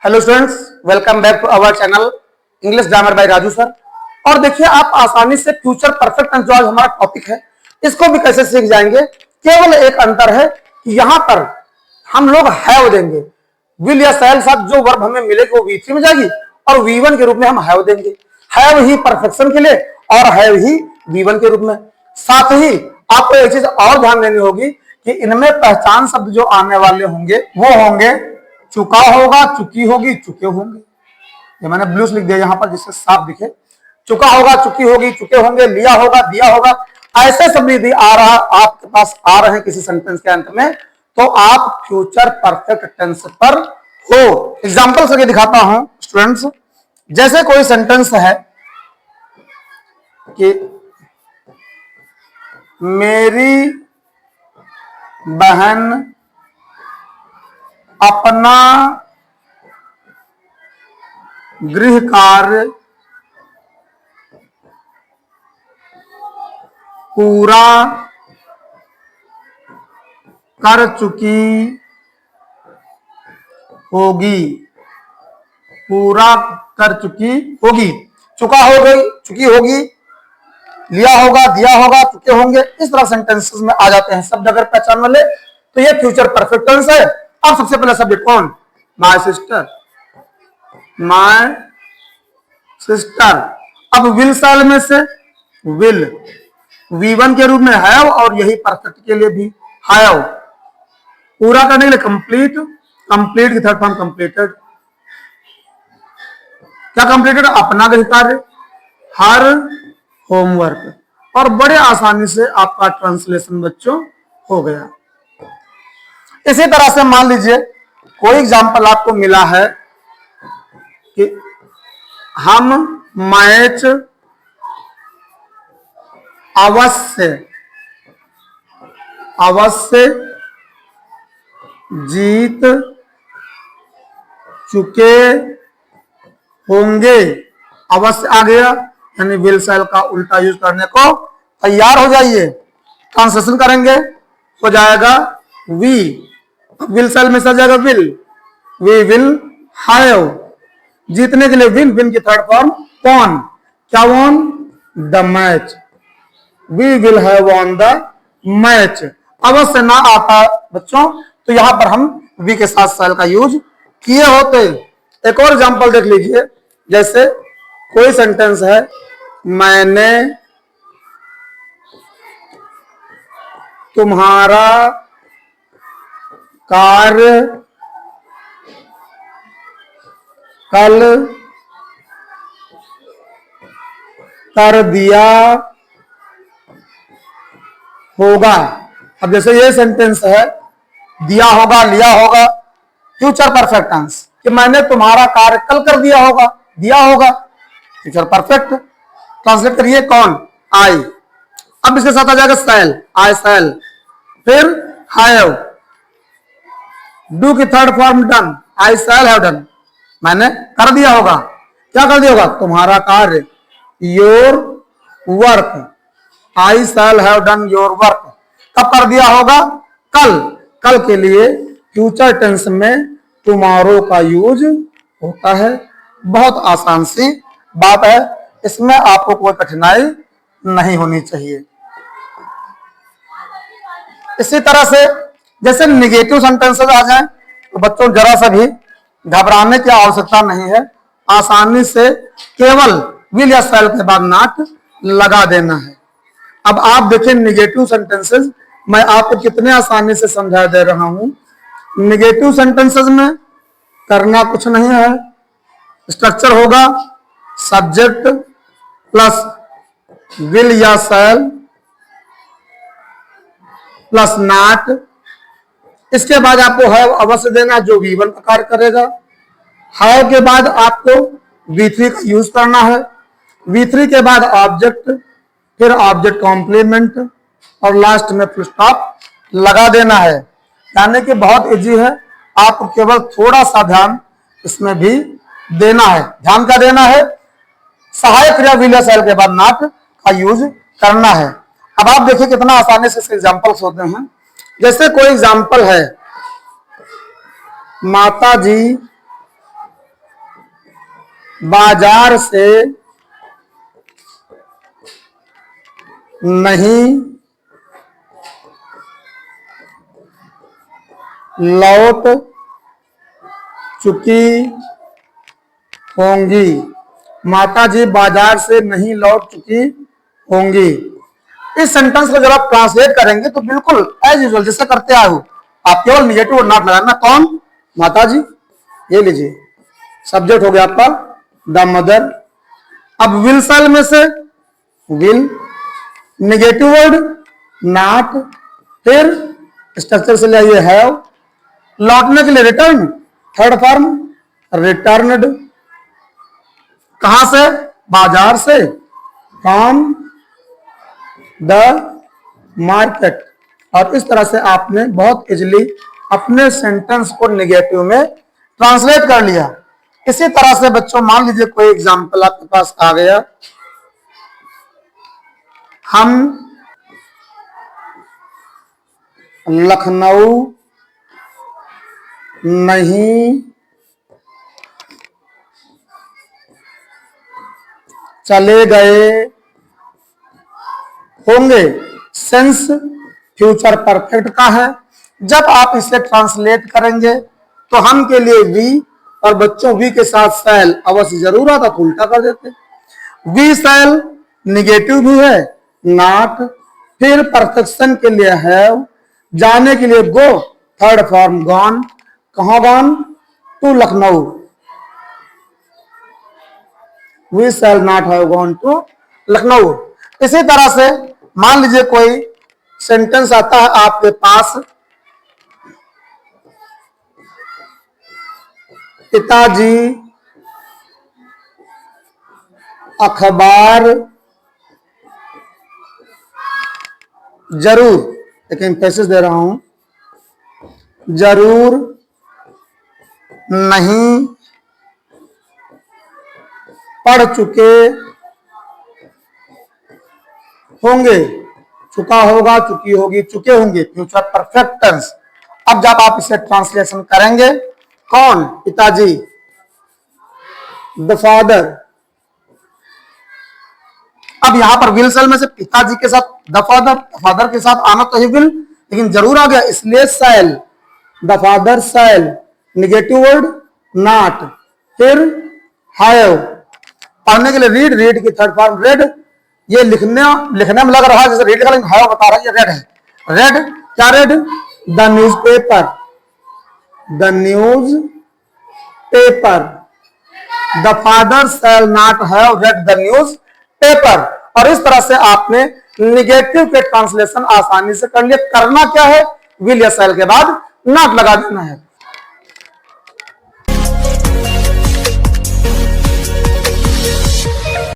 Hello students, welcome back to our channel English grammar by Raju sir. और देखिए, आप आसानी से फ्यूचर परफेक्ट टेंस जो आज हमारा टॉपिक है इसको भी कैसे सीख जाएंगे। केवल एक अंतर है कि यहाँ पर हम लोग हैव देंगे। विल या शैल साथ जो वर्ब हमें मिलेगी वो V3 में जाएगी और V1 के रूप में हम हैव देंगे। हैव ही परफेक्शन के लिए और हैव ही V1 के रूप में। साथ ही आपको एक चीज और ध्यान देनी होगी कि इनमें पहचान शब्द जो आने वाले होंगे वो होंगे चुका होगा, चुकी होगी, चुके होंगे। ये मैंने ब्लूस लिख दिया यहाँ पर जिससे साफ दिखे। चुका होगा, चुकी होगी, चुके होंगे, लिया होगा, दिया होगा, ऐसे शब्द यदि आ रहा आपके पास आ रहे हैं किसी सेंटेंस के अंत में तो आप फ्यूचर परफेक्ट टेंस पर हो। एग्जाम्पल से दिखाता हूं स्टूडेंट्स। जैसे कोई सेंटेंस है कि मेरी बहन अपना गृह कार्य पूरा कर चुकी होगी। पूरा कर चुकी होगी, चुका हो गई, चुकी होगी, लिया होगा, दिया होगा, चुके होंगे, इस तरह सेंटेंसेस में आ जाते हैं शब्द अगर पहचान वाले तो ये फ्यूचर परफेक्ट टेंस है। अब सबसे पहला शब्द कौन? My sister, my sister. अब विल साल में से विल V1 के रूप में हैव और यही परफेक्ट के लिए भी हैव। पूरा करने के लिए कंप्लीट, कंप्लीट की थर्ड फॉर्म कंप्लीटेड। क्या कंप्लीटेड? अपना गृह कार्य, हर होमवर्क। और बड़े आसानी से आपका ट्रांसलेशन बच्चों हो गया। इसी तरह से मान लीजिए कोई एग्जाम्पल आपको मिला है कि हम मैच अवश्य अवश्य जीत चुके होंगे। अवश्य आ गया यानी विल शैल का उल्टा यूज करने को तैयार हो जाइए। ट्रांसलेशन करेंगे हो जाएगा वी, विल शैल में जाएगा विल, वी विल हैव। जीतने के लिए विन, विन की थर्ड फॉर्म वॉन। क्या won? The match. We will have won the match. अवश्य ना आता बच्चों तो यहां पर हम वी के साथ शैल का यूज किए होते। एक और एग्जांपल देख लीजिए। जैसे कोई सेंटेंस है मैंने तुम्हारा कार्य कल कर दिया होगा। अब जैसे ये सेंटेंस है दिया होगा, लिया होगा, फ्यूचर परफेक्ट टेंस कि मैंने तुम्हारा कार्य कल कर दिया होगा, दिया होगा, फ्यूचर परफेक्ट। ट्रांसलेट करिए कौन? आई। अब इसके साथ आ जाएगा शैल, आई शैल। फिर हैव, डू की third form done, I shall have done. मैंने कर दिया होगा। क्या कर दिया होगा? तुम्हारा कार्य, your work, I shall have done your work. कब कर दिया होगा? कल। कल के लिए फ्यूचर टेंस में टुमारो का यूज होता है। बहुत आसान सी बात है, इसमें आपको कोई कठिनाई नहीं होनी चाहिए। इसी तरह से जैसे निगेटिव सेंटेंसेस आ जाए तो बच्चों जरा सा भी घबराने की आवश्यकता नहीं है। आसानी से केवल विल या शैल के बाद नॉट लगा देना है। अब आप देखें निगेटिव सेंटेंसेस मैं आपको कितने आसानी से समझा दे रहा हूं। निगेटिव सेंटेंसेस में करना कुछ नहीं है। स्ट्रक्चर होगा सब्जेक्ट प्लस विल या शैल प्लस नॉट। इसके बाद आपको हैव अवश्य देना जो V1 का कार्य करेगा। हैव के बाद आपको V3 का यूज करना है। V3 के बाद ऑब्जेक्ट, फिर ऑब्जेक्ट कॉम्प्लीमेंट और लास्ट में फुल स्टॉप लगा देना है। यानी कि बहुत इजी है, आपको केवल थोड़ा सा ध्यान इसमें भी देना है। ध्यान क्या देना है? सहायक क्रिया विल या शैल के बाद नॉट का यूज करना है। अब आप देखिए कितना आसानी से एग्जाम्पल्स होते हैं। जैसे कोई एग्जाम्पल है माता जी बाजार से नहीं लौट चुकी होंगी। माताजी बाजार से नहीं लौट चुकी होंगी। इस सेंटेंस को जब आप ट्रांसलेट करेंगे तो बिल्कुल एज यूजुअल जैसे करते आए हो, आप केवल निगेटिव और नॉट लगाना। कौन? माताजी। ये लीजिए, सब्जेक्ट हो गया आपका द मदर। अब विल सेल में से विल, निगेटिव वर्ड नॉट, फिर स्ट्रक्चर से ले आइए हैव, लौटने के लिए रिटर्न, थर्ड फॉर्म रिटर्नड, कहां से? बाजार से, फ्रॉम द मार्केट। और इस तरह से आपने बहुत इजीली अपने सेंटेंस को निगेटिव में ट्रांसलेट कर लिया। इसी तरह से बच्चों मान लीजिए कोई एग्जाम्पल आपके पास आ गया, हम लखनऊ नहीं चले गए होंगे। सेंस फ्यूचर परफेक्ट का है। जब आप इसे ट्रांसलेट करेंगे तो हम के लिए वी और बच्चों वी के साथ सेल अवश्य जरूर आता, तो उल्टा कर देते। वी सेल निगेटिव भी है नॉट, फिर परफेक्शन के लिए हैव, जाने के लिए गो, थर्ड फॉर्म गॉन, कहां gone? To Lucknow. We shall not have gone to Lucknow. इसी तरह से मान लीजिए कोई सेंटेंस आता है आपके पास, पिताजी अखबार जरूर, लेकिन पैसेज दे रहा हूं, जरूर नहीं पढ़ चुके होंगे। चुका होगा, चुकी होगी, चुके होंगे, फ्यूचर परफेक्ट टेंस। अब जब आप इसे ट्रांसलेशन करेंगे, कौन? पिताजी, द फादर। अब यहां पर विल सेल में से पिताजी के साथ द फादर के साथ आना तो ही विल, लेकिन जरूर आ गया इसलिए shall, the father shall, negative word not, फिर हैव, पढ़ने के लिए रीड, रीड की थर्ड फॉर्म रेड। ये लिखने में लग रहा है जैसे रीड का, लेकिन हैव बता रहा है ये रेड है। रेड क्या? Read the newspaper, the newspaper. The father shall not have read the newspaper. और इस तरह से आपने निगेटिव के ट्रांसलेशन आसानी से कर लिया। करना क्या है? विल या सेल के बाद नॉट लगा देना है।